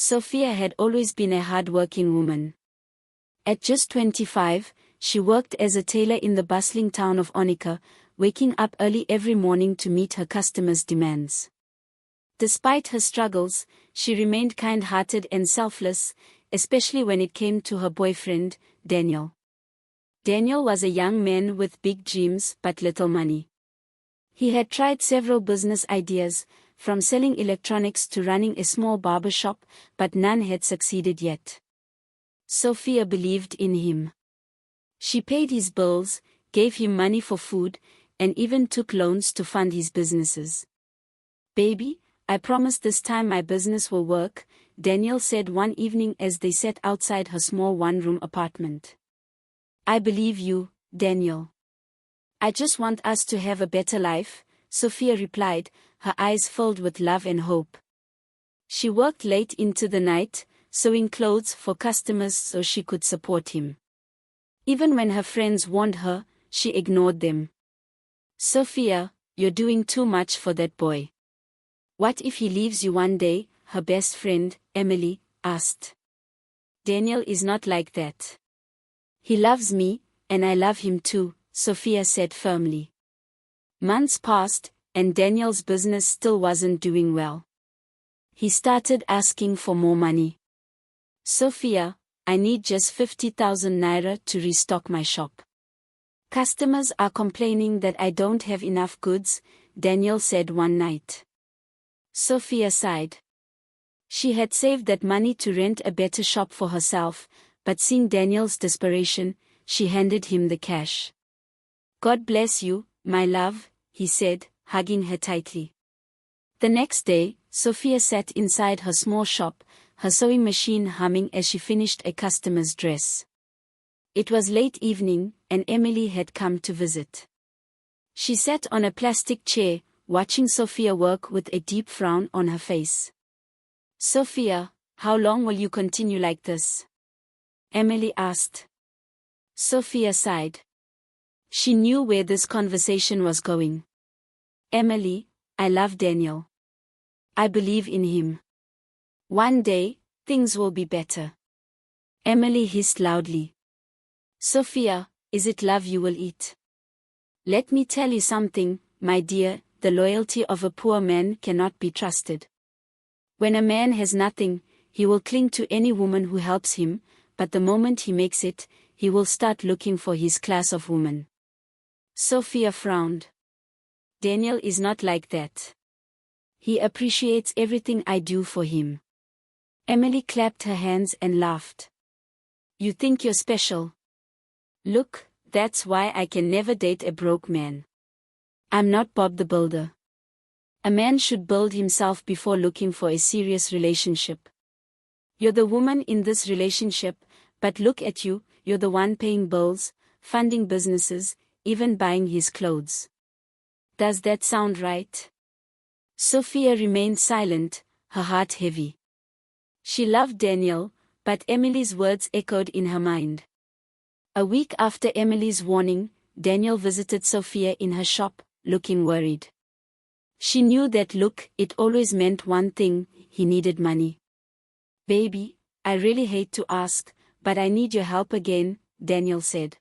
Sophia had always been a hard-working woman. At just 25, she worked as a tailor in the bustling town of Onika, waking up early every morning to meet her customers' demands. Despite her struggles, she remained kind-hearted and selfless, especially when it came to her boyfriend, Daniel. Daniel was a young man with big dreams but little money. He had tried several business ideas, from selling electronics to running a small barber shop, but none had succeeded yet. Sophia believed in him. She paid his bills, gave him money for food, and even took loans to fund his businesses. "Baby, I promise this time my business will work," Daniel said one evening as they sat outside her small one-room apartment. "I believe you, Daniel. I just want us to have a better life," Sophia replied, her eyes filled with love and hope. She worked late into the night, sewing clothes for customers so she could support him. Even when her friends warned her, she ignored them. "Sophia, you're doing too much for that boy. What if he leaves you one day?" her best friend, Emily, asked. "Daniel is not like that. He loves me, and I love him too," Sophia said firmly. Months passed, and Daniel's business still wasn't doing well. He started asking for more money. "Sophia, I need just 50,000 naira to restock my shop. Customers are complaining that I don't have enough goods," Daniel said one night. Sophia sighed. She had saved that money to rent a better shop for herself, but seeing Daniel's desperation, she handed him the cash. "God bless you, my love," he said, hugging her tightly. The next day, Sophia sat inside her small shop, her sewing machine humming as she finished a customer's dress. It was late evening, and Emily had come to visit. She sat on a plastic chair, watching Sophia work with a deep frown on her face. "Sophia, how long will you continue like this?" Emily asked. Sophia sighed. She knew where this conversation was going. "Emily, I love Daniel. I believe in him. One day, things will be better." Emily hissed loudly. "Sophia, is it love you will eat? Let me tell you something, my dear, the loyalty of a poor man cannot be trusted. When a man has nothing, he will cling to any woman who helps him, but the moment he makes it, he will start looking for his class of woman." Sophia frowned. "Daniel is not like that. He appreciates everything I do for him." Emily clapped her hands and laughed. "You think you're special? Look, that's why I can never date a broke man. I'm not Bob the Builder. A man should build himself before looking for a serious relationship. You're the woman in this relationship, but look at you, you're the one paying bills, funding businesses, even buying his clothes. Does that sound right?" Sophia remained silent, her heart heavy. She loved Daniel, but Emily's words echoed in her mind. A week after Emily's warning, Daniel visited Sophia in her shop, looking worried. She knew that look, it always meant one thing: he needed money. "Baby, I really hate to ask, but I need your help again," Daniel said.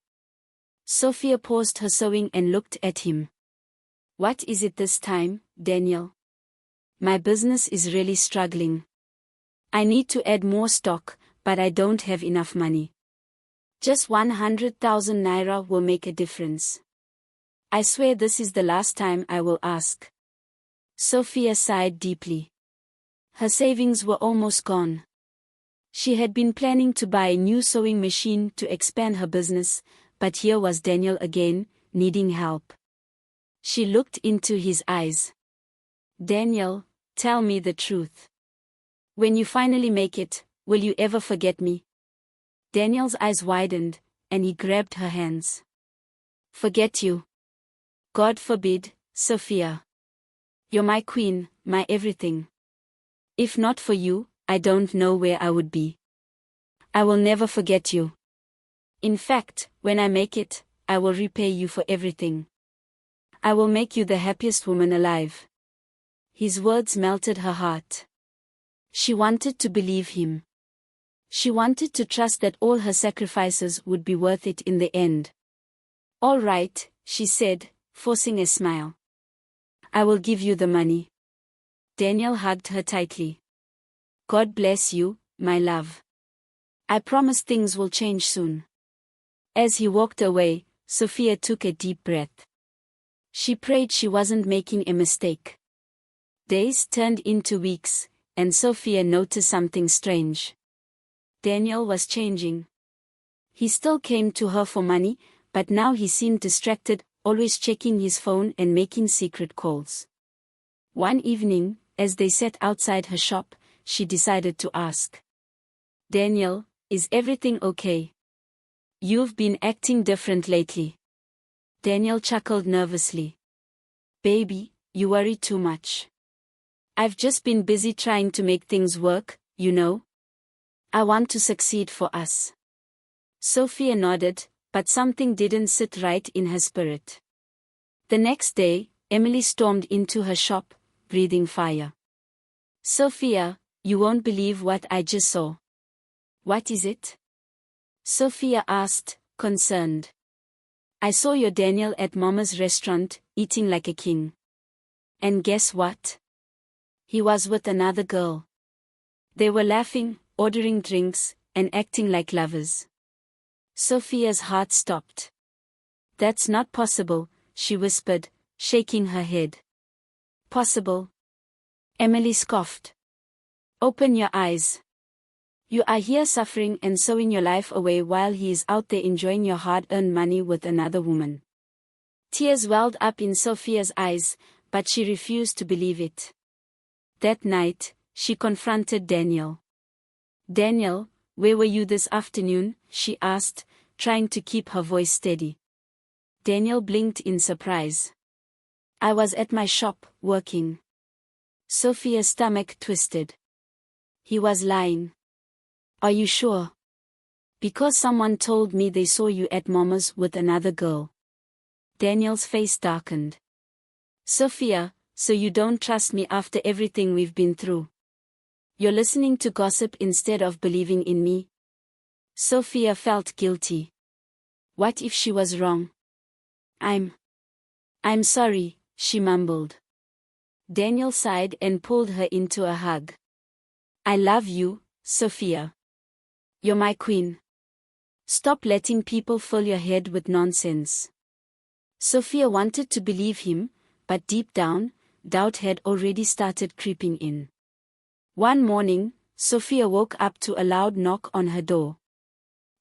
Sophia paused her sewing and looked at him. "What is it this time, Daniel?" "My business is really struggling. I need to add more stock, but I don't have enough money. Just 100,000 naira will make a difference. I swear this is the last time I will ask." Sophia sighed deeply. Her savings were almost gone. She had been planning to buy a new sewing machine to expand her business, but here was Daniel again, needing help. She looked into his eyes. "Daniel, tell me the truth. When you finally make it, will you ever forget me?" Daniel's eyes widened, and he grabbed her hands. "Forget you? God forbid, Sophia. You're my queen, my everything. If not for you, I don't know where I would be. I will never forget you. In fact, when I make it, I will repay you for everything. I will make you the happiest woman alive." His words melted her heart. She wanted to believe him. She wanted to trust that all her sacrifices would be worth it in the end. "All right," she said, forcing a smile. "I will give you the money." Daniel hugged her tightly. "God bless you, my love. I promise things will change soon." As he walked away, Sophia took a deep breath. She prayed she wasn't making a mistake. Days turned into weeks, and Sophia noticed something strange. Daniel was changing. He still came to her for money, but now he seemed distracted, always checking his phone and making secret calls. One evening, as they sat outside her shop, she decided to ask. "Daniel, is everything okay? You've been acting different lately." Daniel chuckled nervously. "Baby, you worry too much. I've just been busy trying to make things work, you know. I want to succeed for us." Sophia nodded, but something didn't sit right in her spirit. The next day, Emily stormed into her shop, breathing fire. "Sophia, you won't believe what I just saw." "What is it?" Sophia asked, concerned. "I saw your Daniel at Mama's restaurant, eating like a king. And guess what? He was with another girl. They were laughing, ordering drinks, and acting like lovers." Sophia's heart stopped. "That's not possible," she whispered, shaking her head. "Possible?" Emily scoffed. "Open your eyes. You are here suffering and sewing your life away while he is out there enjoying your hard-earned money with another woman." Tears welled up in Sophia's eyes, but she refused to believe it. That night, she confronted Daniel. "Daniel, where were you this afternoon?" she asked, trying to keep her voice steady. Daniel blinked in surprise. "I was at my shop, working." Sophia's stomach twisted. He was lying. "Are you sure?" "Because someone told me they saw you at Mama's with another girl." Daniel's face darkened. "Sophia, so you don't trust me after everything we've been through? You're listening to gossip instead of believing in me?" Sophia felt guilty. What if she was wrong? I'm sorry," she mumbled. Daniel sighed and pulled her into a hug. "I love you, Sophia. You're my queen. Stop letting people fill your head with nonsense." Sophia wanted to believe him, but deep down, doubt had already started creeping in. One morning, Sophia woke up to a loud knock on her door.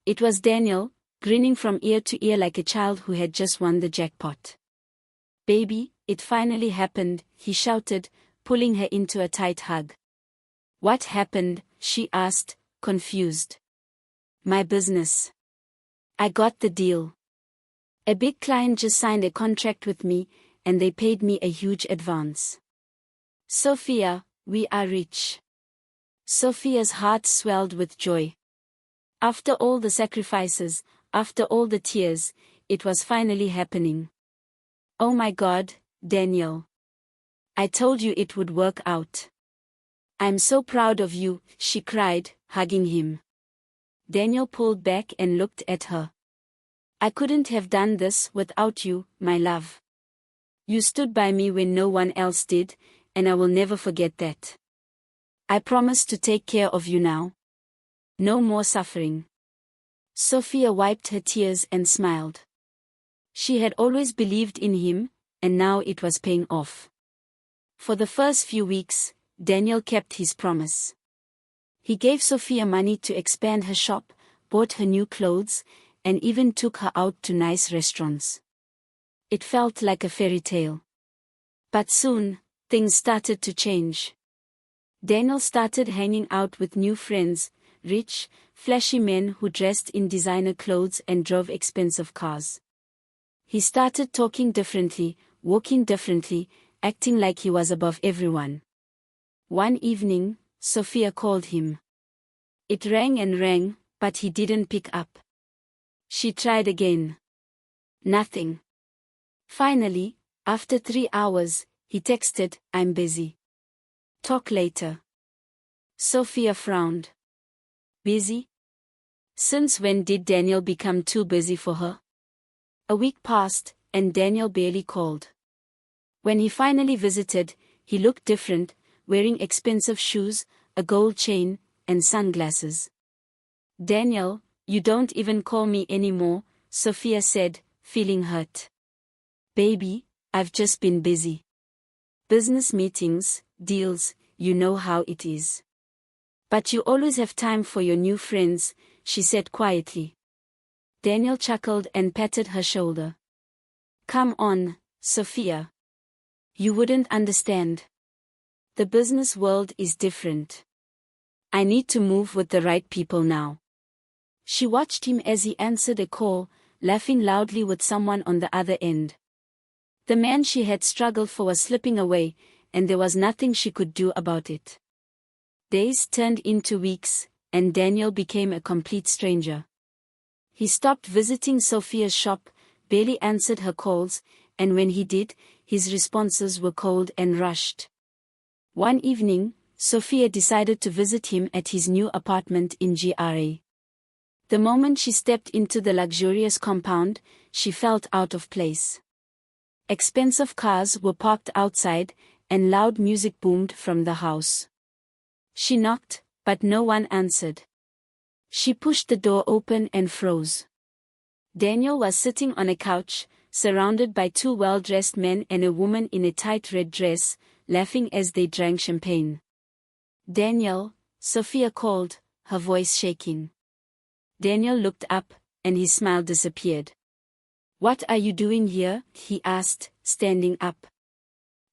It was Daniel, grinning from ear to ear like a child who had just won the jackpot. "Baby, it finally happened," he shouted, pulling her into a tight hug. "What happened?" she asked, confused. "My business. I got the deal. A big client just signed a contract with me, and they paid me a huge advance. Sophia, we are rich." Sophia's heart swelled with joy. After all the sacrifices, after all the tears, it was finally happening. "Oh my God, Daniel. I told you it would work out. I'm so proud of you," she cried, hugging him. Daniel pulled back and looked at her. "I couldn't have done this without you, my love. You stood by me when no one else did, and I will never forget that. I promise to take care of you now. No more suffering." Sophia wiped her tears and smiled. She had always believed in him, and now it was paying off. For the first few weeks, Daniel kept his promise. He gave Sophia money to expand her shop, bought her new clothes, and even took her out to nice restaurants. It felt like a fairy tale. But soon, things started to change. Daniel started hanging out with new friends, rich, flashy men who dressed in designer clothes and drove expensive cars. He started talking differently, walking differently, acting like he was above everyone. One evening, Sophia called him. It rang and rang, but he didn't pick up. She tried again. Nothing. Finally, after 3 hours, he texted, "I'm busy. Talk later." Sophia frowned. Busy? Since when did Daniel become too busy for her? A week passed, and Daniel barely called. When he finally visited, he looked different, wearing expensive shoes, a gold chain, and sunglasses. Daniel, you don't even call me anymore, Sophia said, feeling hurt. Baby, I've just been busy. Business meetings, deals, you know how it is. But you always have time for your new friends, she said quietly. Daniel chuckled and patted her shoulder. Come on, Sophia. You wouldn't understand. The business world is different. I need to move with the right people now. She watched him as he answered a call, laughing loudly with someone on the other end. The man she had struggled for was slipping away, and there was nothing she could do about it. Days turned into weeks, and Daniel became a complete stranger. He stopped visiting Sophia's shop, barely answered her calls, and when he did, his responses were cold and rushed. One evening, Sophia decided to visit him at his new apartment in GRA. The moment she stepped into the luxurious compound, she felt out of place. Expensive cars were parked outside, and loud music boomed from the house. She knocked, but no one answered. She pushed the door open and froze. Daniel was sitting on a couch, surrounded by two well-dressed men and a woman in a tight red dress, laughing as they drank champagne. Daniel, Sophia called, her voice shaking. Daniel looked up, and his smile disappeared. What are you doing here? He asked, standing up.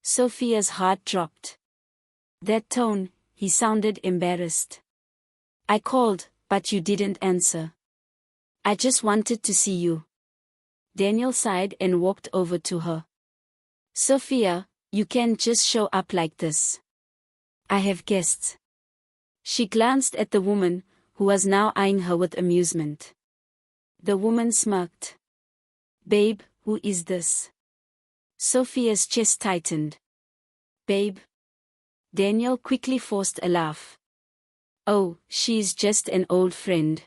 Sophia's heart dropped. That tone, he sounded embarrassed. I called, but you didn't answer. I just wanted to see you. Daniel sighed and walked over to her. Sophia, you can't just show up like this. I have guests. She glanced at the woman, who was now eyeing her with amusement. The woman smirked. Babe, who is this? Sophia's chest tightened. Babe. Daniel quickly forced a laugh. Oh, she's just an old friend.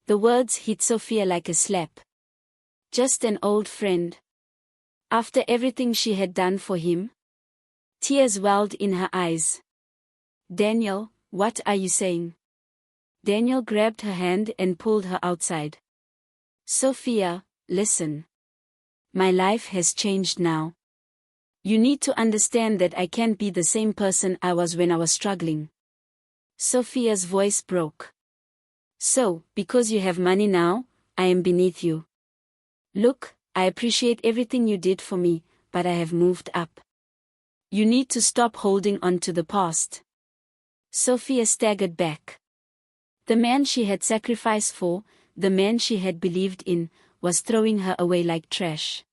The words hit Sophia like a slap. Just an old friend. After everything she had done for him? Tears welled in her eyes. Daniel, what are you saying? Daniel grabbed her hand and pulled her outside. Sophia, listen. My life has changed now. You need to understand that I can't be the same person I was when I was struggling. Sophia's voice broke. So, because you have money now, I am beneath you. Look, I appreciate everything you did for me, but I have moved up. You need to stop holding on to the past. Sophia staggered back. The man she had sacrificed for, the man she had believed in, was throwing her away like trash.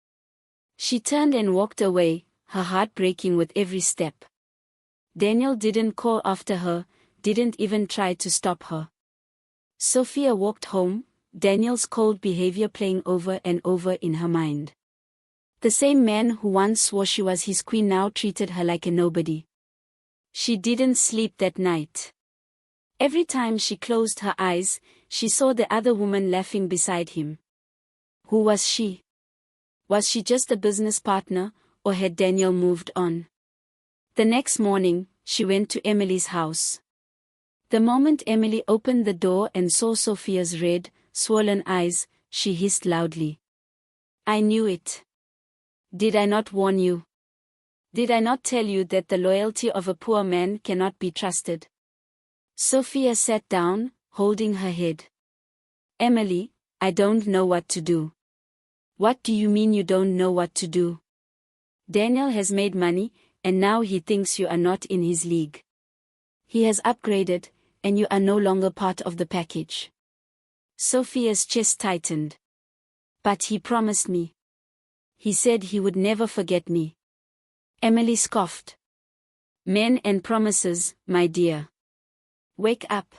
She turned and walked away, her heart breaking with every step. Daniel didn't call after her, didn't even try to stop her. Sophia walked home, Daniel's cold behavior playing over and over in her mind. The same man who once swore she was his queen now treated her like a nobody. She didn't sleep that night. Every time she closed her eyes, she saw the other woman laughing beside him. Who was she? Was she just a business partner, or had Daniel moved on? The next morning, she went to Emily's house. The moment Emily opened the door and saw Sophia's red, swollen eyes, she hissed loudly. I knew it. Did I not warn you? Did I not tell you that the loyalty of a poor man cannot be trusted? Sophia sat down, holding her head. Emily, I don't know what to do. What do you mean you don't know what to do? Daniel has made money, and now he thinks you are not in his league. He has upgraded, and you are no longer part of the package. Sophia's chest tightened. But he promised me. He said he would never forget me. Emily scoffed. Men and promises, my dear. Wake up.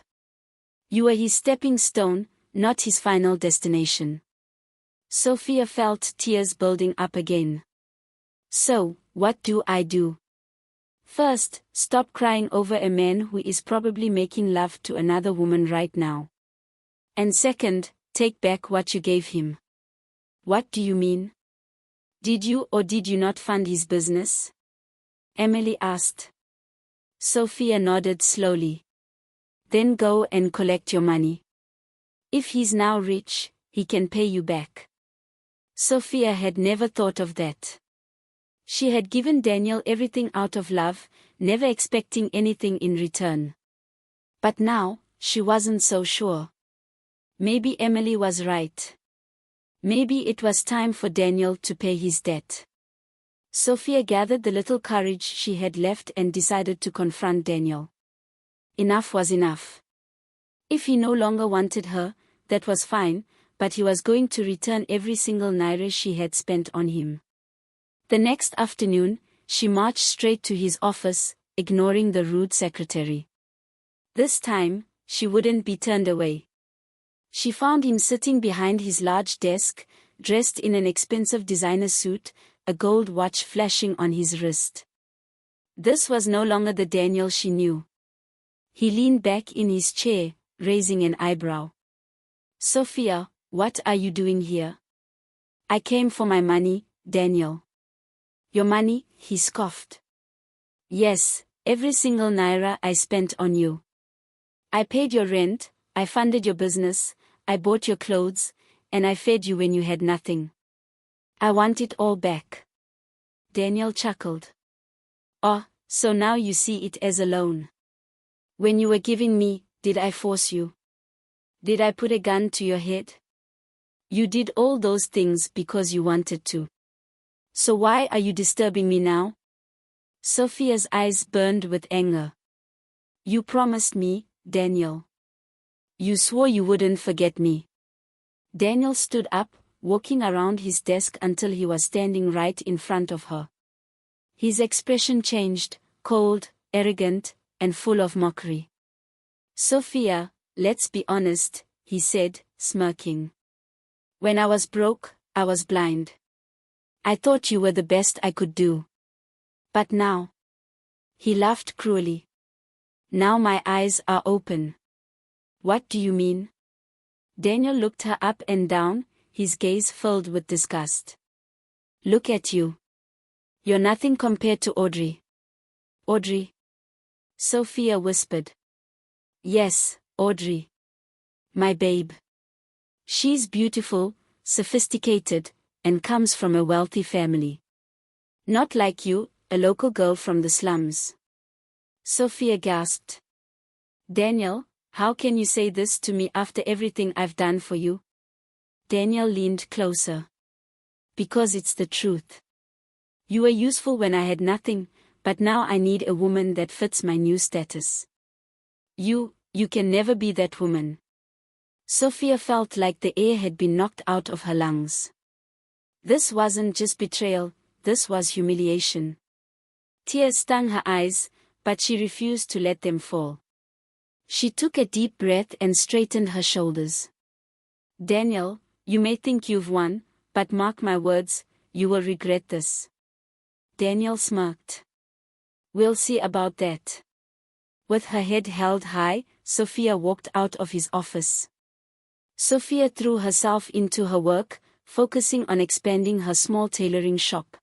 You are his stepping stone, not his final destination. Sophia felt tears building up again. So, what do I do? First, stop crying over a man who is probably making love to another woman right now. And second, take back what you gave him. What do you mean? Did you or did you not fund his business? Emily asked. Sophia nodded slowly. Then go and collect your money. If he's now rich, he can pay you back. Sophia had never thought of that. She had given Daniel everything out of love, never expecting anything in return. But now, she wasn't so sure. Maybe Emily was right. Maybe it was time for Daniel to pay his debt. Sophia gathered the little courage she had left and decided to confront Daniel. Enough was enough. If he no longer wanted her, that was fine, but he was going to return every single naira she had spent on him. The next afternoon, she marched straight to his office, ignoring the rude secretary. This time, she wouldn't be turned away. She found him sitting behind his large desk, dressed in an expensive designer suit, a gold watch flashing on his wrist. This was no longer the Daniel she knew. He leaned back in his chair, raising an eyebrow. Sophia, what are you doing here? I came for my money, Daniel. Your money, he scoffed. Yes, every single naira I spent on you. I paid your rent, I funded your business, I bought your clothes, and I fed you when you had nothing. I want it all back. Daniel chuckled. Oh, so now you see it as a loan. When you were giving me, did I force you? Did I put a gun to your head? You did all those things because you wanted to. So why are you disturbing me now? Sophia's eyes burned with anger. You promised me, Daniel. You swore you wouldn't forget me. Daniel stood up, walking around his desk until he was standing right in front of her. His expression changed, cold, arrogant, and full of mockery. Sophia, let's be honest, he said, smirking. When I was broke, I was blind. I thought you were the best I could do. But now. He laughed cruelly. Now my eyes are open. What do you mean? Daniel looked her up and down, his gaze filled with disgust. Look at you. You're nothing compared to Audrey. Audrey? Sophia whispered. Yes, Audrey. My babe. She's beautiful, sophisticated, and comes from a wealthy family. Not like you, a local girl from the slums. Sophia gasped. Daniel, how can you say this to me after everything I've done for you? Daniel leaned closer. Because it's the truth. You were useful when I had nothing, but now I need a woman that fits my new status. You can never be that woman. Sophia felt like the air had been knocked out of her lungs. This wasn't just betrayal, this was humiliation. Tears stung her eyes, but she refused to let them fall. She took a deep breath and straightened her shoulders. Daniel, you may think you've won, but mark my words, you will regret this. Daniel smirked. We'll see about that. With her head held high, Sophia walked out of his office. Sophia threw herself into her work, focusing on expanding her small tailoring shop.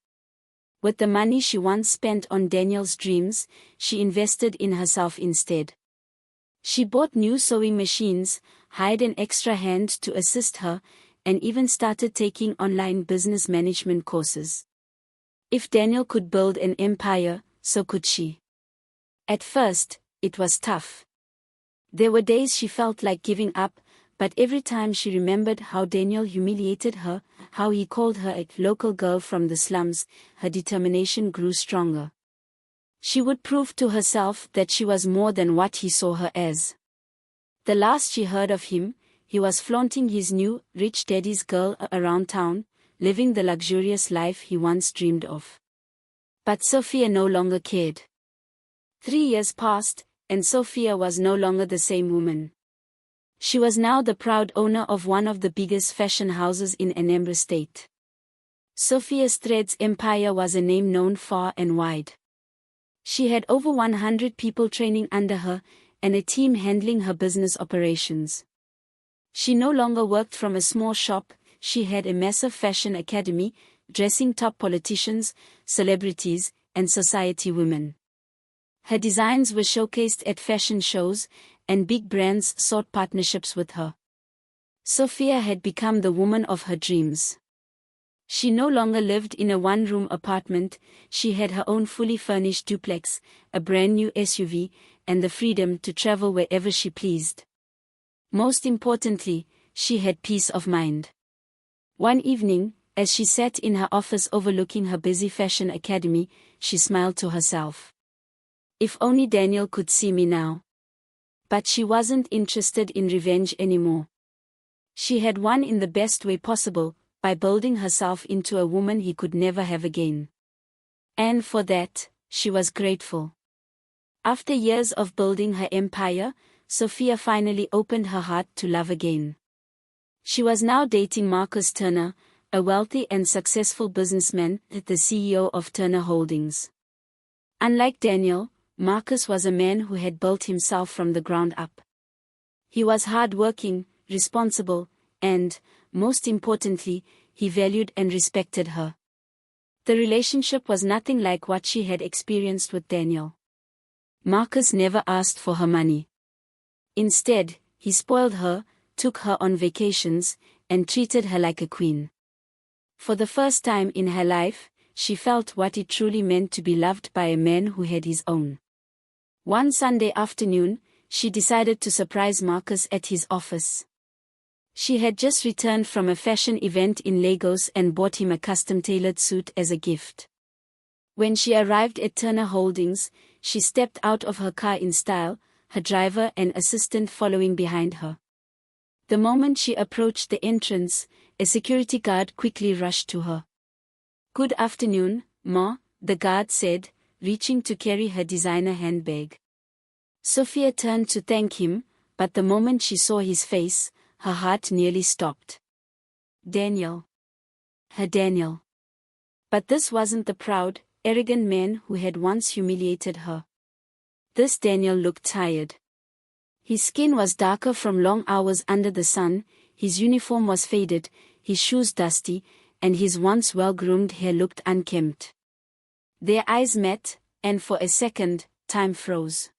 With the money she once spent on Daniel's dreams, she invested in herself instead. She bought new sewing machines, hired an extra hand to assist her, and even started taking online business management courses. If Daniel could build an empire, so could she. At first, it was tough. There were days she felt like giving up, but every time she remembered how Daniel humiliated her, how he called her a local girl from the slums, her determination grew stronger. She would prove to herself that she was more than what he saw her as. The last she heard of him, he was flaunting his new, rich daddy's girl around town, living the luxurious life he once dreamed of. But Sophia no longer cared. 3 years passed, and Sophia was no longer the same woman. She was now the proud owner of one of the biggest fashion houses in Anambra State. Sophia's Threads empire was a name known far and wide. She had over 100 people training under her, and a team handling her business operations. She no longer worked from a small shop, she had a massive fashion academy, dressing top politicians, celebrities, and society women. Her designs were showcased at fashion shows, and big brands sought partnerships with her. Sophia had become the woman of her dreams. She no longer lived in a one-room apartment, she had her own fully furnished duplex, a brand new SUV, and the freedom to travel wherever she pleased. Most importantly, she had peace of mind. One evening, as she sat in her office overlooking her busy fashion academy, she smiled to herself. If only Daniel could see me now. But she wasn't interested in revenge anymore. She had won in the best way possible, by building herself into a woman he could never have again. And for that, she was grateful. After years of building her empire, Sophia finally opened her heart to love again. She was now dating Marcus Turner, a wealthy and successful businessman, the CEO of Turner Holdings. Unlike Daniel, Marcus was a man who had built himself from the ground up. He was hard-working, responsible, and, most importantly, he valued and respected her. The relationship was nothing like what she had experienced with Daniel. Marcus never asked for her money. Instead, he spoiled her, took her on vacations, and treated her like a queen. For the first time in her life, she felt what it truly meant to be loved by a man who had his own. One Sunday afternoon, she decided to surprise Marcus at his office. She had just returned from a fashion event in Lagos and bought him a custom-tailored suit as a gift. When she arrived at Turner Holdings, she stepped out of her car in style, her driver and assistant following behind her. The moment she approached the entrance, a security guard quickly rushed to her. "Good afternoon, Ma," the guard said, reaching to carry her designer handbag. Sophia turned to thank him, but the moment she saw his face, her heart nearly stopped. Daniel. Her Daniel. But this wasn't the proud, arrogant man who had once humiliated her. This Daniel looked tired. His skin was darker from long hours under the sun, his uniform was faded, his shoes dusty, and his once well-groomed hair looked unkempt. Their eyes met, and for a second, time froze.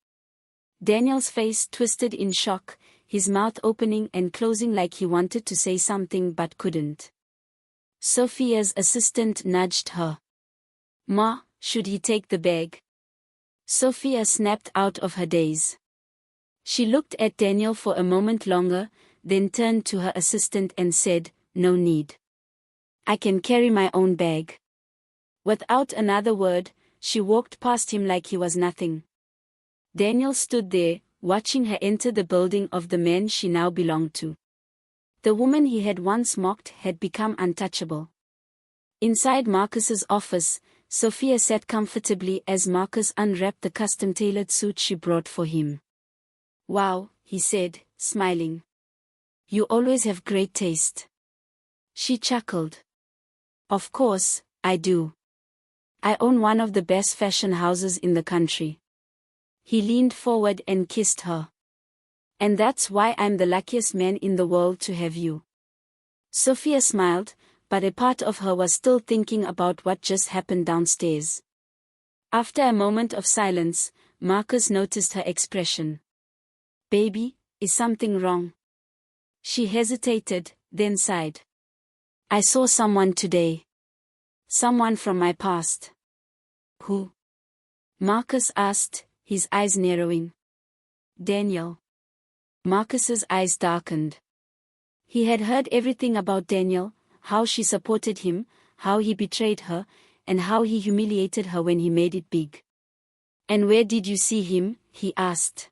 Daniel's face twisted in shock, his mouth opening and closing like he wanted to say something but couldn't. Sophia's assistant nudged her. "Ma, should he take the bag?" Sophia snapped out of her daze. She looked at Daniel for a moment longer, then turned to her assistant and said, "No need. I can carry my own bag." Without another word, she walked past him like he was nothing. Daniel stood there, watching her enter the building of the man she now belonged to. The woman he had once mocked had become untouchable. Inside Marcus's office, Sophia sat comfortably as Marcus unwrapped the custom-tailored suit she brought for him. "Wow," he said, smiling. "You always have great taste." She chuckled. "Of course, I do. I own one of the best fashion houses in the country." He leaned forward and kissed her. "And that's why I'm the luckiest man in the world to have you." Sophia smiled, but a part of her was still thinking about what just happened downstairs. After a moment of silence, Marcus noticed her expression. "Baby, is something wrong?" She hesitated, then sighed. "I saw someone today. Someone from my past." "Who?" Marcus asked, his eyes narrowing. "Daniel." Marcus's eyes darkened. He had heard everything about Daniel, how she supported him, how he betrayed her, and how he humiliated her when he made it big. "And where did you see him?" he asked.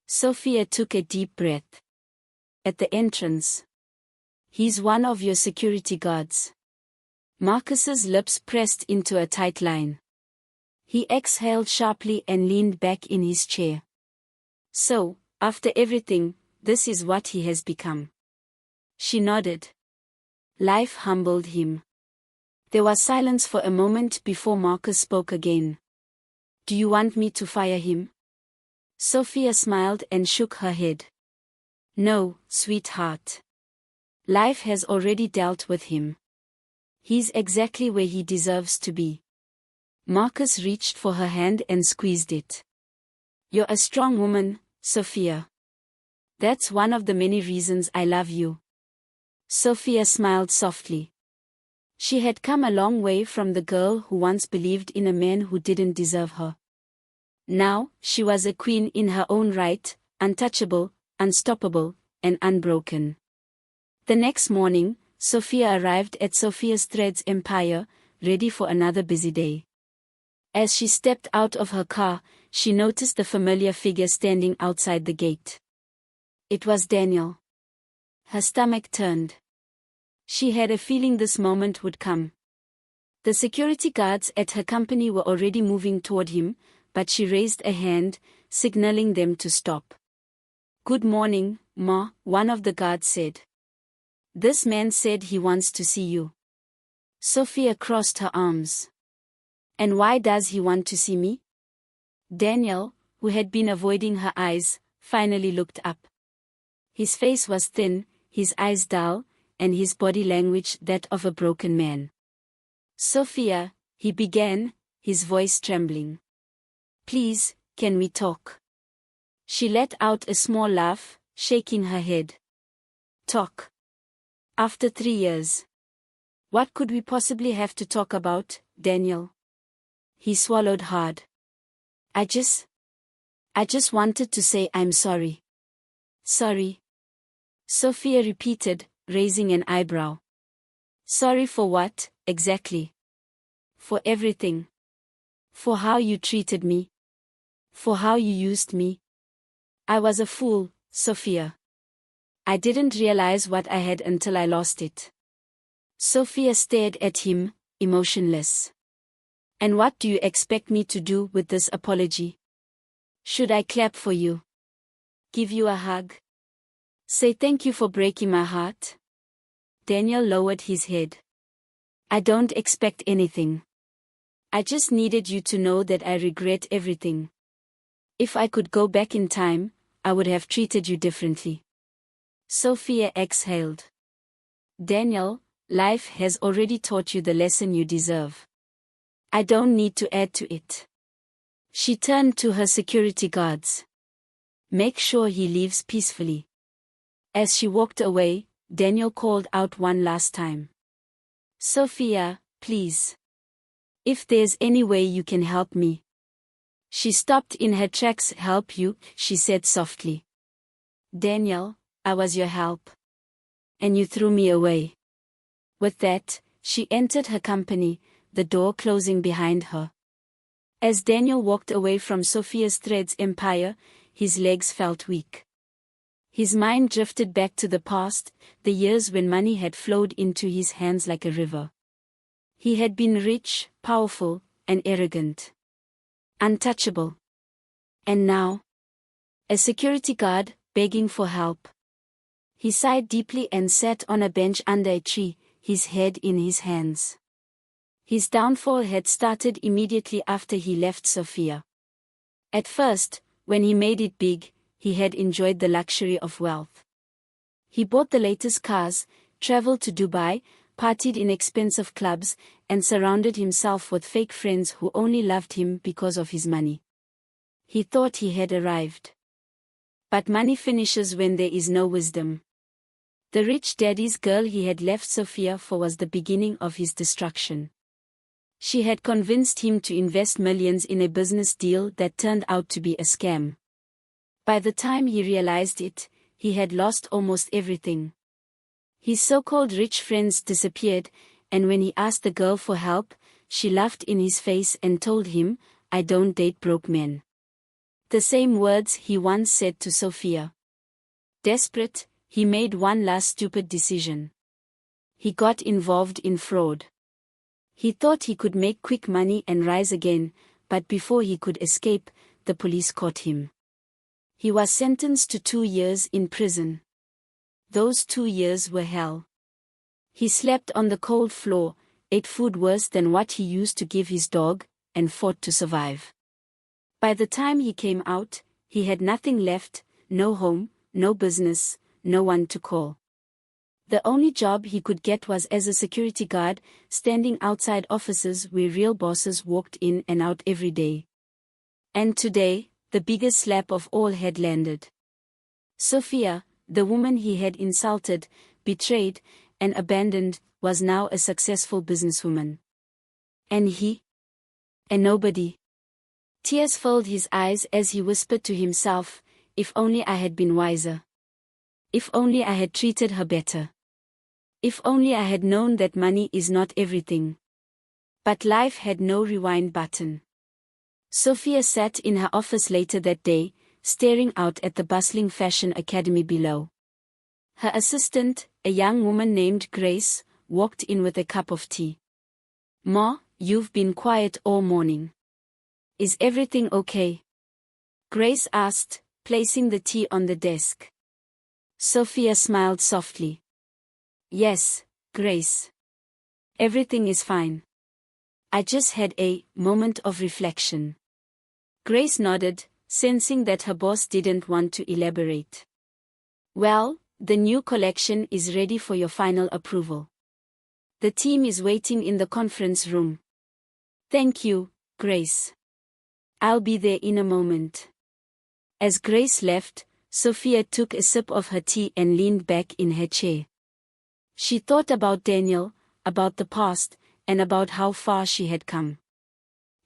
Sophia took a deep breath. "At the entrance. He's one of your security guards." Marcus's lips pressed into a tight line. He exhaled sharply and leaned back in his chair. "So, after everything, this is what he has become." She nodded. Life humbled him. There was silence for a moment before Marcus spoke again. Do you want me to fire him? Sophia smiled and shook her head. No, sweetheart. Life has already dealt with him. He's exactly where he deserves to be. Marcus reached for her hand and squeezed it. You're a strong woman, Sophia. That's one of the many reasons I love you. Sophia smiled softly. She had come a long way from the girl who once believed in a man who didn't deserve her. Now, she was a queen in her own right, untouchable, unstoppable, and unbroken. The next morning, Sophia arrived at Sophia's Threads Empire, ready for another busy day. As she stepped out of her car, she noticed the familiar figure standing outside the gate. It was Daniel. Her stomach turned. She had a feeling this moment would come. The security guards at her company were already moving toward him, but she raised a hand, signaling them to stop. Good morning, Ma, one of the guards said. This man said he wants to see you. Sophia crossed her arms. And why does he want to see me? Daniel, who had been avoiding her eyes, finally looked up. His face was thin, his eyes dull, and his body language that of a broken man. Sophia, he began, his voice trembling. Please, can we talk? She let out a small laugh, shaking her head. Talk. After 3 years. What could we possibly have to talk about, Daniel? He swallowed hard. I just wanted to say I'm sorry. Sorry? Sophia repeated, raising an eyebrow. Sorry for what, exactly? For everything. For how you treated me. For how you used me. I was a fool, Sophia. I didn't realize what I had until I lost it. Sophia stared at him, emotionless. And what do you expect me to do with this apology? Should I clap for you? Give you a hug? Say thank you for breaking my heart? Daniel lowered his head. I don't expect anything. I just needed you to know that I regret everything. If I could go back in time, I would have treated you differently. Sophia exhaled. Daniel, life has already taught you the lesson you deserve. I don't need to add to it. She turned to her security guards. Make sure he leaves peacefully. As she walked away, Daniel called out one last time. Sophia, please. If there's any way you can help me. She stopped in her tracks. Help you, she said softly. Daniel, I was your help. And you threw me away. With that, she entered her company, the door closing behind her. As Daniel walked away from Sophia's Threads Empire, his legs felt weak. His mind drifted back to the past, the years when money had flowed into his hands like a river. He had been rich, powerful, and arrogant. Untouchable. And now? A security guard, begging for help. He sighed deeply and sat on a bench under a tree, his head in his hands. His downfall had started immediately after he left Sophia. At first, when he made it big, he had enjoyed the luxury of wealth. He bought the latest cars, traveled to Dubai, partied in expensive clubs, and surrounded himself with fake friends who only loved him because of his money. He thought he had arrived. But money finishes when there is no wisdom. The rich daddy's girl he had left Sophia for was the beginning of his destruction. She had convinced him to invest millions in a business deal that turned out to be a scam. By the time he realized it, he had lost almost everything. His so-called rich friends disappeared, and when he asked the girl for help, she laughed in his face and told him, I don't date broke men. The same words he once said to Sophia. Desperate, he made one last stupid decision. He got involved in fraud. He thought he could make quick money and rise again, but before he could escape, the police caught him. He was sentenced to 2 years in prison. Those 2 years were hell. He slept on the cold floor, ate food worse than what he used to give his dog, and fought to survive. By the time he came out, he had nothing left, no home, no business, no one to call. The only job he could get was as a security guard, standing outside offices where real bosses walked in and out every day. And today, the biggest slap of all had landed. Sophia, the woman he had insulted, betrayed, and abandoned, was now a successful businesswoman. And he? A nobody. Tears filled his eyes as he whispered to himself, if only I had been wiser. If only I had treated her better. If only I had known that money is not everything. But life had no rewind button. Sophia sat in her office later that day, staring out at the bustling fashion academy below. Her assistant, a young woman named Grace, walked in with a cup of tea. "Ma, you've been quiet all morning. Is everything okay?" Grace asked, placing the tea on the desk. Sophia smiled softly. "Yes, Grace. Everything is fine. I just had a moment of reflection." Grace nodded, sensing that her boss didn't want to elaborate. "Well, the new collection is ready for your final approval. The team is waiting in the conference room." "Thank you, Grace. I'll be there in a moment." As Grace left, Sophia took a sip of her tea and leaned back in her chair. She thought about Daniel, about the past, and about how far she had come.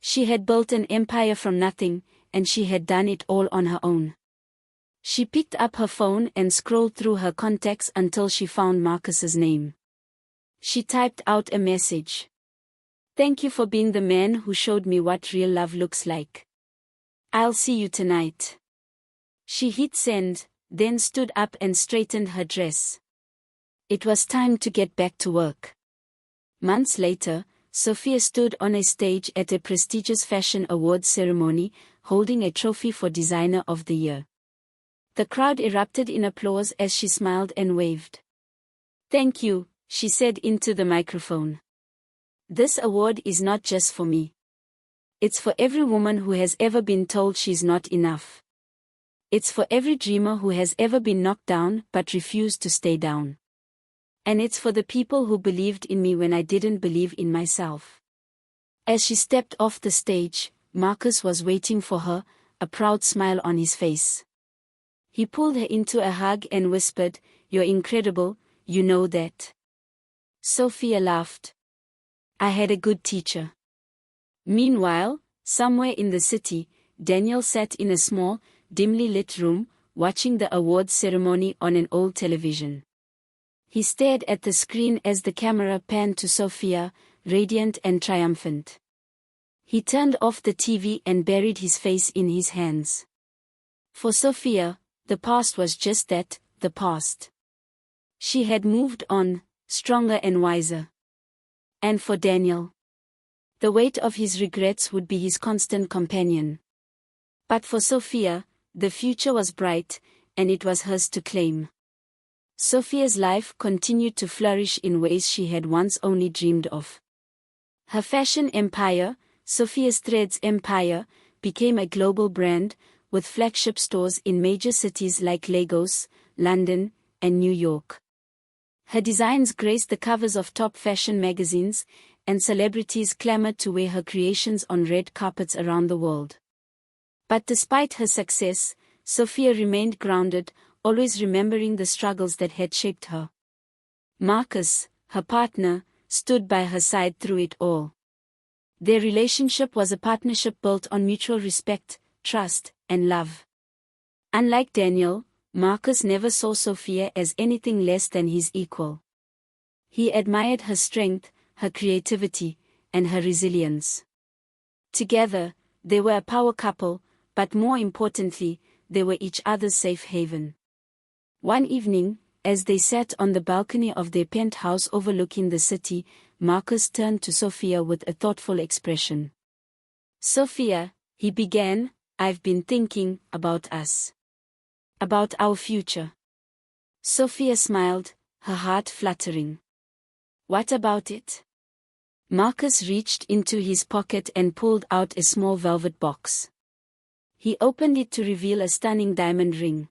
She had built an empire from nothing, and she had done it all on her own. She picked up her phone and scrolled through her contacts until she found Marcus's name. She typed out a message. "Thank you for being the man who showed me what real love looks like. I'll see you tonight." She hit send, then stood up and straightened her dress. It was time to get back to work. Months later, Sophia stood on a stage at a prestigious fashion awards ceremony, holding a trophy for Designer of the Year. The crowd erupted in applause as she smiled and waved. "Thank you," she said into the microphone. "This award is not just for me. It's for every woman who has ever been told she's not enough. It's for every dreamer who has ever been knocked down but refused to stay down. And it's for the people who believed in me when I didn't believe in myself." As she stepped off the stage, Marcus was waiting for her, a proud smile on his face. He pulled her into a hug and whispered, "You're incredible, you know that." Sophia laughed. "I had a good teacher." Meanwhile, somewhere in the city, Daniel sat in a small, dimly lit room, watching the awards ceremony on an old television. He stared at the screen as the camera panned to Sophia, radiant and triumphant. He turned off the TV and buried his face in his hands. For Sophia, the past was just that, the past. She had moved on, stronger and wiser. And for Daniel, the weight of his regrets would be his constant companion. But for Sophia, the future was bright, and it was hers to claim. Sophia's life continued to flourish in ways she had once only dreamed of. Her fashion empire, Sophia's Threads Empire, became a global brand, with flagship stores in major cities like Lagos, London, and New York. Her designs graced the covers of top fashion magazines, and celebrities clamored to wear her creations on red carpets around the world. But despite her success, Sophia remained grounded, always remembering the struggles that had shaped her. Marcus, her partner, stood by her side through it all. Their relationship was a partnership built on mutual respect, trust, and love. Unlike Daniel, Marcus never saw Sophia as anything less than his equal. He admired her strength, her creativity, and her resilience. Together, they were a power couple, but more importantly, they were each other's safe haven. One evening, as they sat on the balcony of their penthouse overlooking the city, Marcus turned to Sophia with a thoughtful expression. "Sophia," he began, "I've been thinking about us. About our future." Sophia smiled, her heart fluttering. "What about it?" Marcus reached into his pocket and pulled out a small velvet box. He opened it to reveal a stunning diamond ring.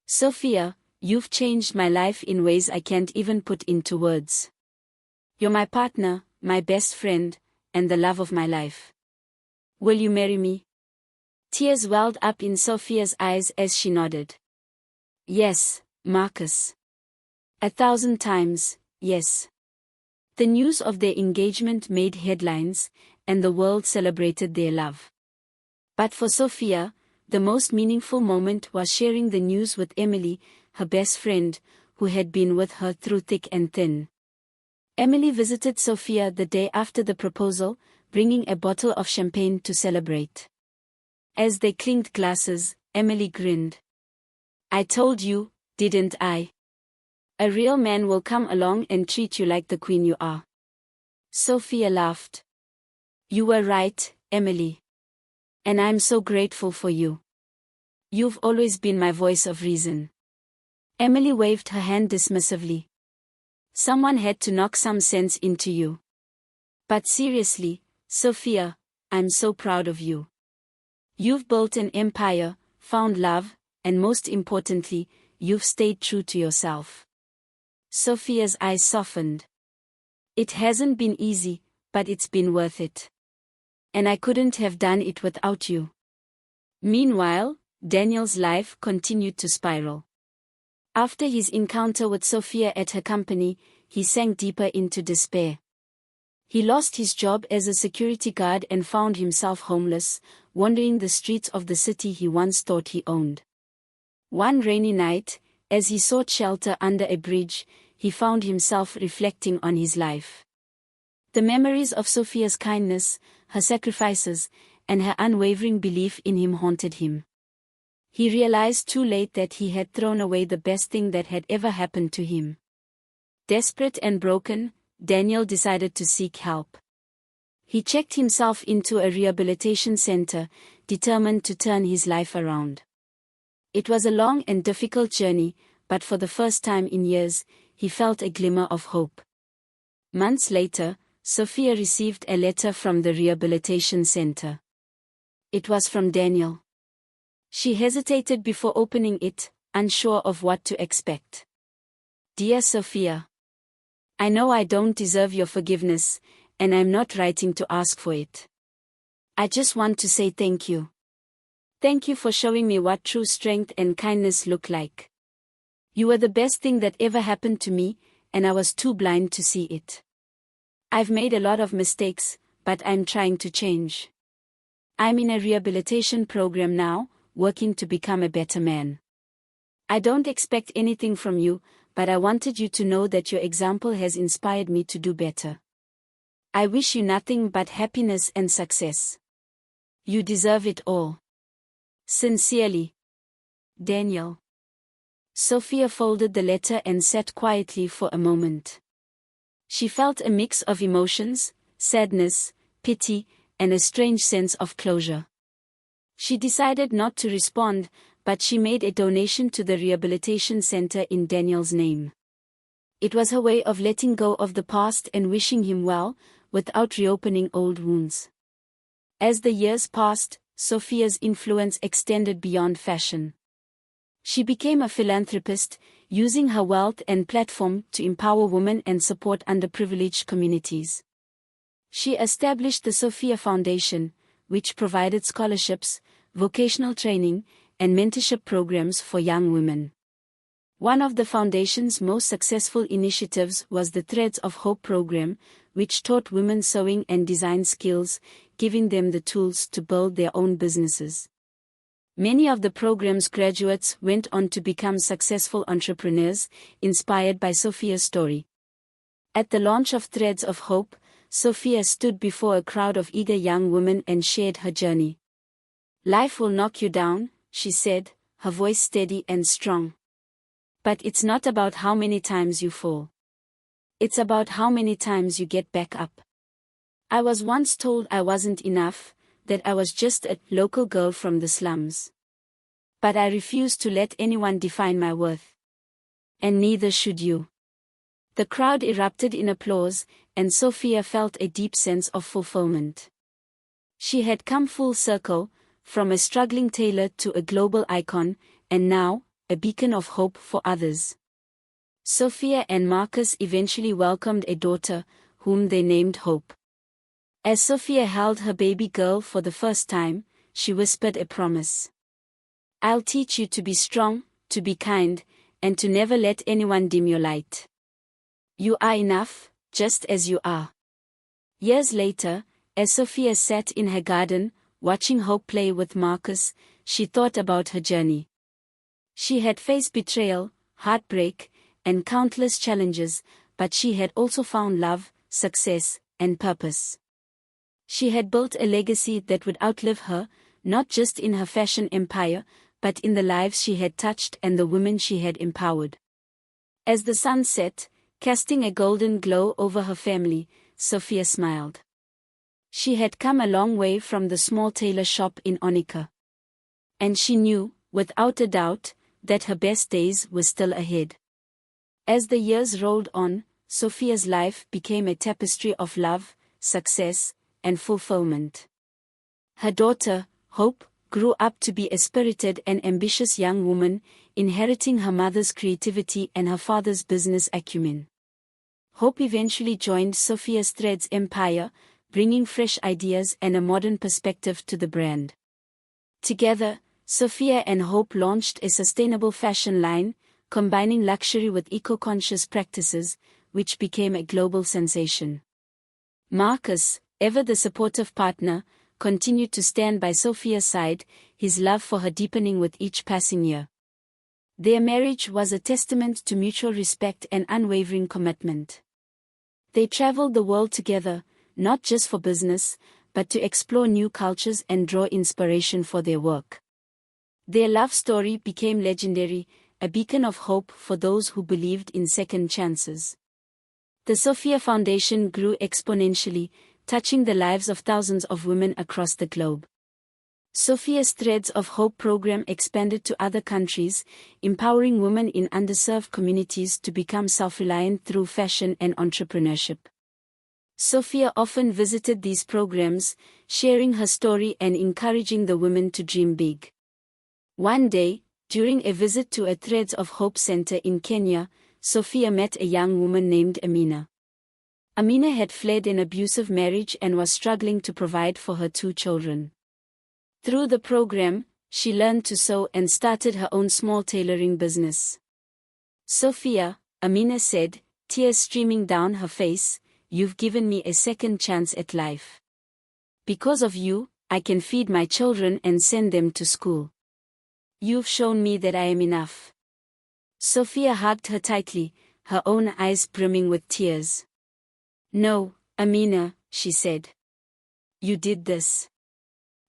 "Sophia, you've changed my life in ways I can't even put into words. You're my partner, my best friend, and the love of my life. Will you marry me?" Tears welled up in Sophia's eyes as she nodded. "Yes, Marcus. 1,000 times, yes." The news of their engagement made headlines, and the world celebrated their love. But for Sophia, the most meaningful moment was sharing the news with Emily, her best friend, who had been with her through thick and thin. Emily visited Sophia the day after the proposal, bringing a bottle of champagne to celebrate. As they clinked glasses, Emily grinned. "I told you, didn't I? A real man will come along and treat you like the queen you are." Sophia laughed. "You were right, Emily. And I'm so grateful for you. You've always been my voice of reason." Emily waved her hand dismissively. "Someone had to knock some sense into you. But seriously, Sophia, I'm so proud of you. You've built an empire, found love, and most importantly, you've stayed true to yourself." Sophia's eyes softened. "It hasn't been easy, but it's been worth it. And I couldn't have done it without you." Meanwhile, Daniel's life continued to spiral. After his encounter with Sophia at her company, he sank deeper into despair. He lost his job as a security guard and found himself homeless, wandering the streets of the city he once thought he owned. One rainy night, as he sought shelter under a bridge, he found himself reflecting on his life. The memories of Sophia's kindness, her sacrifices, and her unwavering belief in him haunted him. He realized too late that he had thrown away the best thing that had ever happened to him. Desperate and broken, Daniel decided to seek help. He checked himself into a rehabilitation center, determined to turn his life around. It was a long and difficult journey, but for the first time in years, he felt a glimmer of hope. Months later, Sophia received a letter from the rehabilitation center. It was from Daniel. She hesitated before opening it, unsure of what to expect. "Dear Sophia, I know I don't deserve your forgiveness, and I'm not writing to ask for it. I just want to say thank you. Thank you for showing me what true strength and kindness look like. You were the best thing that ever happened to me, and I was too blind to see it. I've made a lot of mistakes, but I'm trying to change. I'm in a rehabilitation program now, working to become a better man. I don't expect anything from you, but I wanted you to know that your example has inspired me to do better. I wish you nothing but happiness and success. You deserve it all. Sincerely, Daniel." Sophia folded the letter and sat quietly for a moment. She felt a mix of emotions, sadness, pity, and a strange sense of closure. She decided not to respond, but she made a donation to the rehabilitation center in Daniel's name. It was her way of letting go of the past and wishing him well, without reopening old wounds. As the years passed, Sophia's influence extended beyond fashion. She became a philanthropist, using her wealth and platform to empower women and support underprivileged communities. She established the Sophia Foundation, which provided scholarships, vocational training, and mentorship programs for young women. One of the foundation's most successful initiatives was the Threads of Hope program, which taught women sewing and design skills, giving them the tools to build their own businesses. Many of the program's graduates went on to become successful entrepreneurs, inspired by Sophia's story. At the launch of Threads of Hope, Sophia stood before a crowd of eager young women and shared her journey. "Life will knock you down," she said, her voice steady and strong. "But it's not about how many times you fall. It's about how many times you get back up. I was once told I wasn't enough, that I was just a local girl from the slums. But I refuse to let anyone define my worth. And neither should you." The crowd erupted in applause, and Sophia felt a deep sense of fulfillment. She had come full circle, from a struggling tailor to a global icon, and now, a beacon of hope for others. Sophia and Marcus eventually welcomed a daughter, whom they named Hope. As Sophia held her baby girl for the first time, she whispered a promise. "I'll teach you to be strong, to be kind, and to never let anyone dim your light. You are enough, just as you are." Years later, as Sophia sat in her garden, watching Hope play with Marcus, she thought about her journey. She had faced betrayal, heartbreak, and countless challenges, but she had also found love, success, and purpose. She had built a legacy that would outlive her, not just in her fashion empire, but in the lives she had touched and the women she had empowered. As the sun set, casting a golden glow over her family, Sophia smiled. She had come a long way from the small tailor shop in Onika. And she knew, without a doubt, that her best days were still ahead. As the years rolled on, Sophia's life became a tapestry of love, success, and fulfillment. Her daughter, Hope, grew up to be a spirited and ambitious young woman, inheriting her mother's creativity and her father's business acumen. Hope eventually joined Sophia's Threads empire, bringing fresh ideas and a modern perspective to the brand. Together, Sophia and Hope launched a sustainable fashion line, combining luxury with eco-conscious practices, which became a global sensation. Marcus, ever the supportive partner, continued to stand by Sophia's side, his love for her deepening with each passing year. Their marriage was a testament to mutual respect and unwavering commitment. They traveled the world together, not just for business, but to explore new cultures and draw inspiration for their work. Their love story became legendary, a beacon of hope for those who believed in second chances. The Sophia Foundation grew exponentially, touching the lives of thousands of women across the globe. Sophia's Threads of Hope program expanded to other countries, empowering women in underserved communities to become self-reliant through fashion and entrepreneurship. Sophia often visited these programs, sharing her story and encouraging the women to dream big. One day, during a visit to a Threads of Hope center in Kenya, Sophia met a young woman named Amina. Amina had fled an abusive marriage and was struggling to provide for her 2 children. Through the program, she learned to sew and started her own small tailoring business. "Sophia," Amina said, tears streaming down her face, "you've given me a second chance at life. Because of you, I can feed my children and send them to school. You've shown me that I am enough." Sophia hugged her tightly, her own eyes brimming with tears. "No, Amina," she said. "You did this.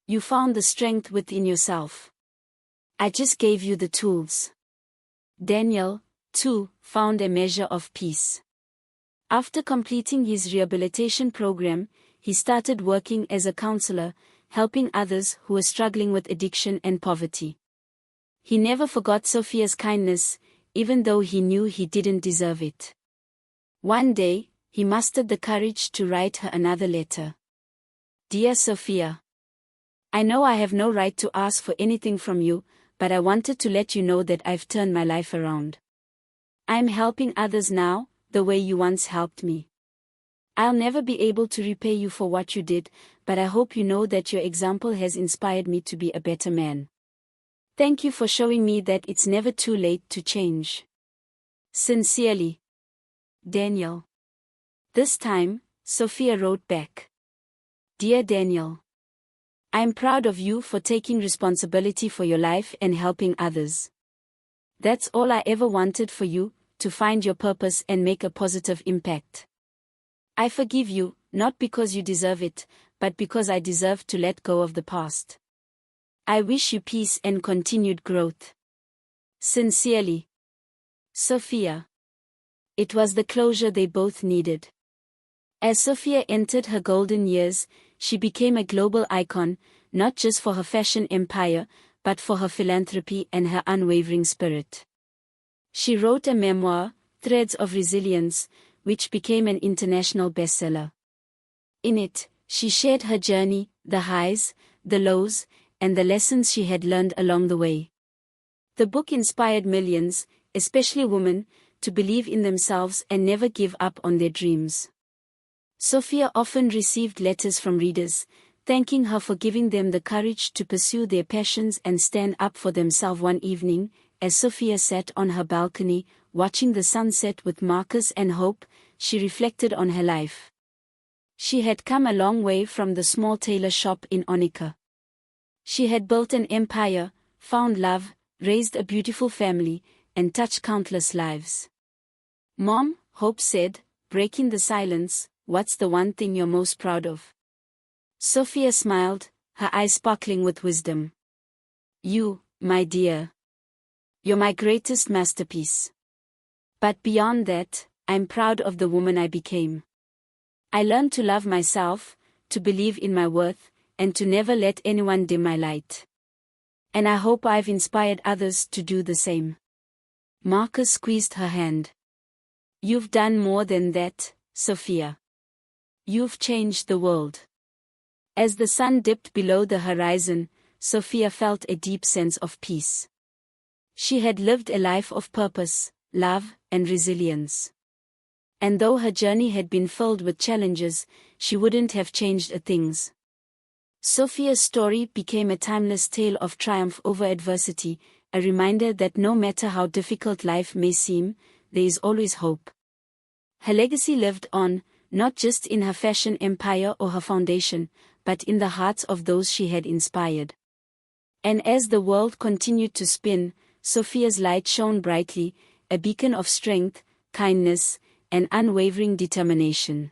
You found the strength within yourself. I just gave you the tools." Daniel, too, found a measure of peace. After completing his rehabilitation program, he started working as a counselor, helping others who were struggling with addiction and poverty. He never forgot Sophia's kindness, even though he knew he didn't deserve it. One day, he mustered the courage to write her another letter. "Dear Sophia, I know I have no right to ask for anything from you, but I wanted to let you know that I've turned my life around. I'm helping others now, the way you once helped me. I'll never be able to repay you for what you did, but I hope you know that your example has inspired me to be a better man. Thank you for showing me that it's never too late to change. Sincerely, Daniel." This time, Sophia wrote back. "Dear Daniel, I'm proud of you for taking responsibility for your life and helping others. That's all I ever wanted for you, to find your purpose and make a positive impact. I forgive you, not because you deserve it, but because I deserve to let go of the past. I wish you peace and continued growth. Sincerely, Sophia." It was the closure they both needed. As Sophia entered her golden years, she became a global icon, not just for her fashion empire, but for her philanthropy and her unwavering spirit. She wrote a memoir, Threads of Resilience, which became an international bestseller. In it, she shared her journey, the highs, the lows, and the lessons she had learned along the way. The book inspired millions, especially women, to believe in themselves and never give up on their dreams. Sophia often received letters from readers, thanking her for giving them the courage to pursue their passions and stand up for themselves. One evening, as Sophia sat on her balcony, watching the sunset with Marcus and Hope, she reflected on her life. She had come a long way from the small tailor shop in Onika. She had built an empire, found love, raised a beautiful family, and touched countless lives. "Mom," Hope said, breaking the silence, "what's the one thing you're most proud of?" Sophia smiled, her eyes sparkling with wisdom. "You, my dear. You're my greatest masterpiece. But beyond that, I'm proud of the woman I became. I learned to love myself, to believe in my worth, and to never let anyone dim my light. And I hope I've inspired others to do the same." Marcus squeezed her hand. "You've done more than that, Sophia. You've changed the world." As the sun dipped below the horizon, Sophia felt a deep sense of peace. She had lived a life of purpose, love, and resilience. And though her journey had been filled with challenges, she wouldn't have changed a thing. Sophia's story became a timeless tale of triumph over adversity, a reminder that no matter how difficult life may seem, there is always hope. Her legacy lived on, not just in her fashion empire or her foundation, but in the hearts of those she had inspired. And as the world continued to spin, Sophia's light shone brightly, a beacon of strength, kindness, and unwavering determination.